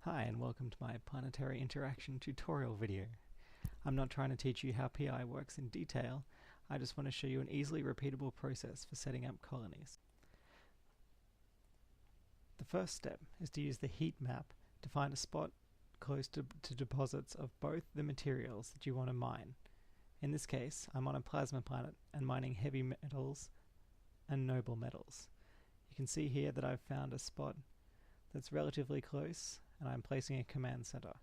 Hi and welcome to my Planetary interaction tutorial video. I'm not trying to teach you how PI works in detail, I just want to show you an easily repeatable process for setting up colonies. The first step is to use the heat map to find a spot close to deposits of both the materials that you want to mine. In this case, I'm on a plasma planet and mining heavy metals and noble metals. You can see here that I've found a spot that's relatively close, and I'm placing a command center.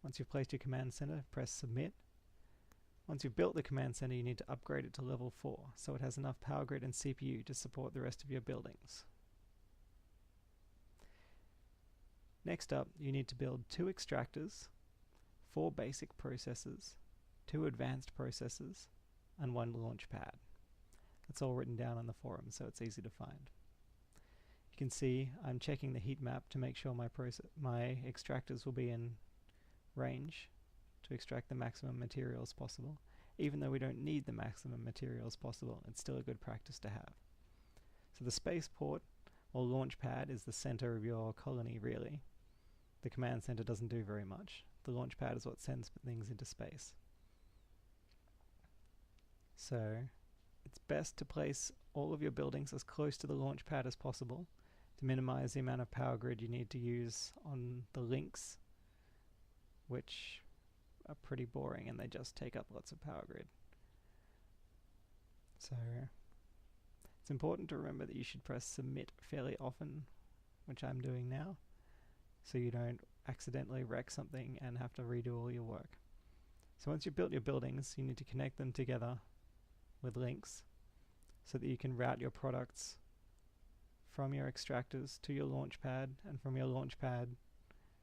Once you've placed your command center, press submit. Once you've built the command center, you need to upgrade it to level 4 so it has enough power grid and CPU to support the rest of your buildings. Next up, you need to build 2 extractors, 4 basic processors, 2 advanced processors, and 1 launch pad. That's all written down on the forum, so it's easy to find. You can see I'm checking the heat map to make sure my extractors will be in range to extract the maximum materials possible. Even though we don't need the maximum materials possible, it's still a good practice to have. So the spaceport or launch pad is the center of your colony, really. The command center doesn't do very much. The launch pad is what sends things into space. So it's best to place all of your buildings as close to the launch pad as possible to minimize the amount of power grid you need to use on the links, which are pretty boring and they just take up lots of power grid. So it's important to remember that you should press submit fairly often, which I'm doing now, so you don't accidentally wreck something and have to redo all your work. So once you've built your buildings, you need to connect them together with links so that you can route your products from your extractors to your launch pad, and from your launch pad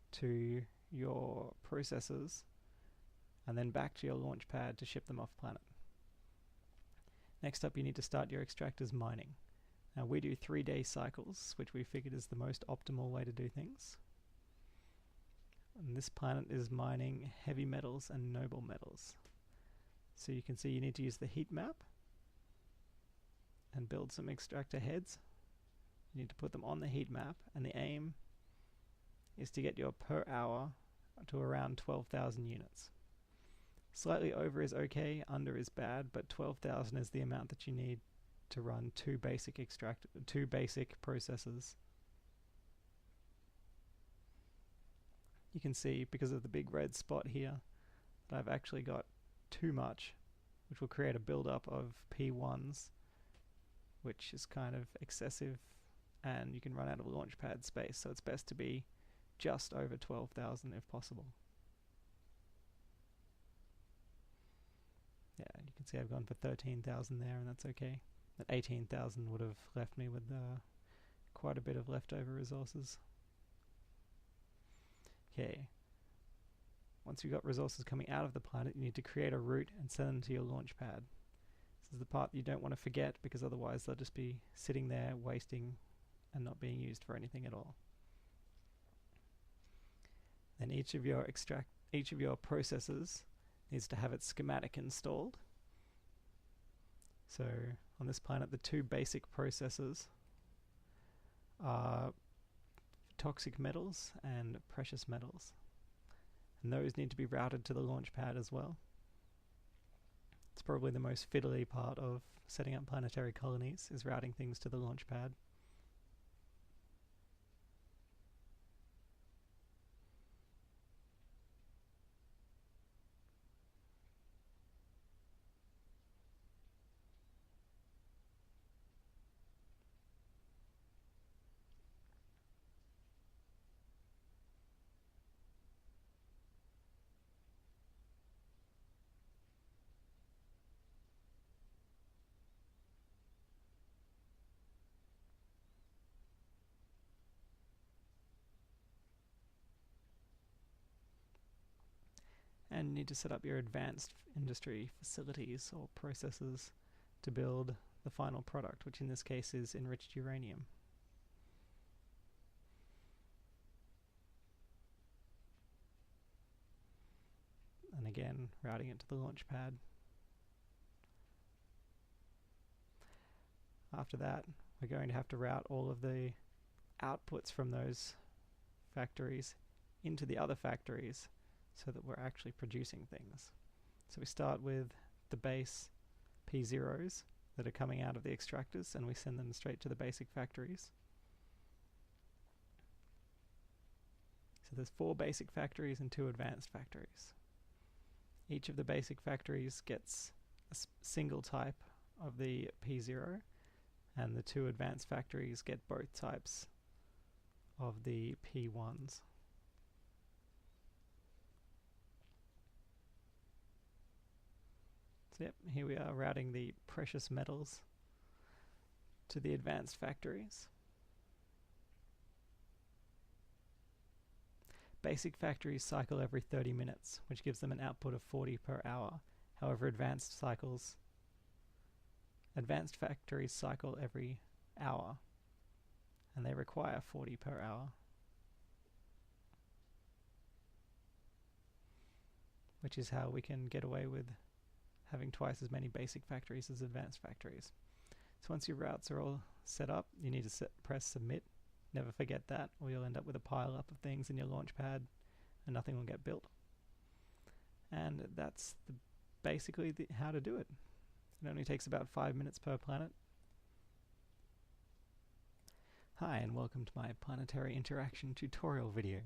to your processors, and then back to your launch pad to ship them off planet. Next up, you need to start your extractors mining. Now we do 3-day cycles, which we figured is the most optimal way to do things. And this planet is mining heavy metals and noble metals. So you can see you need to use the heat map and build some extractor heads. You need to put them on the heat map, and the aim is to get your per hour to around 12,000 units. Slightly over is okay, under is bad, but 12,000 is the amount that you need to run 2 basic processors. You can see, because of the big red spot here, that I've actually got too much, which will create a build-up of P1s, which is kind of excessive, and you can run out of launch pad space, so it's best to be just over 12,000 if possible. Yeah, you can see I've gone for 13,000 there, and that's okay. That 18,000 would have left me with quite a bit of leftover resources. Okay, once you've got resources coming out of the planet, you need to create a route and send them to your launch pad. This is the part you don't want to forget, because otherwise they'll just be sitting there wasting and not being used for anything at all. Then each of your processors needs to have its schematic installed. So on this planet, the 2 basic processors are toxic metals and precious metals, and those need to be routed to the launch pad as well. It's probably the most fiddly part of setting up planetary colonies, is routing things to the launch pad. And you need to set up your advanced industry facilities or processes to build the final product, which in this case is enriched uranium. And again, routing it to the launch pad. After that, we're going to have to route all of the outputs from those factories into the other factories so that we're actually producing things. So we start with the base P0s that are coming out of the extractors, and we send them straight to the basic factories. So there's 4 basic factories and 2 advanced factories. Each of the basic factories gets a single type of the P0, and the 2 advanced factories get both types of the P1s. So yep, here we are routing the precious metals to the advanced factories. Basic factories cycle every 30 minutes, which gives them an output of 40 per hour. However, advanced factories cycle every hour, and they require 40 per hour, which is how we can get away with having twice as many basic factories as advanced factories. So once your routes are all set up, you need to press submit. Never forget that, or you'll end up with a pile up of things in your launch pad and nothing will get built. And that's basically how to do it. It only takes about 5 minutes per planet. Hi, and welcome to my Planetary interaction tutorial video.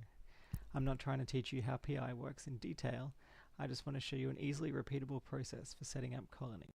I'm not trying to teach you how PI works in detail. I just want to show you an easily repeatable process for setting up colonies.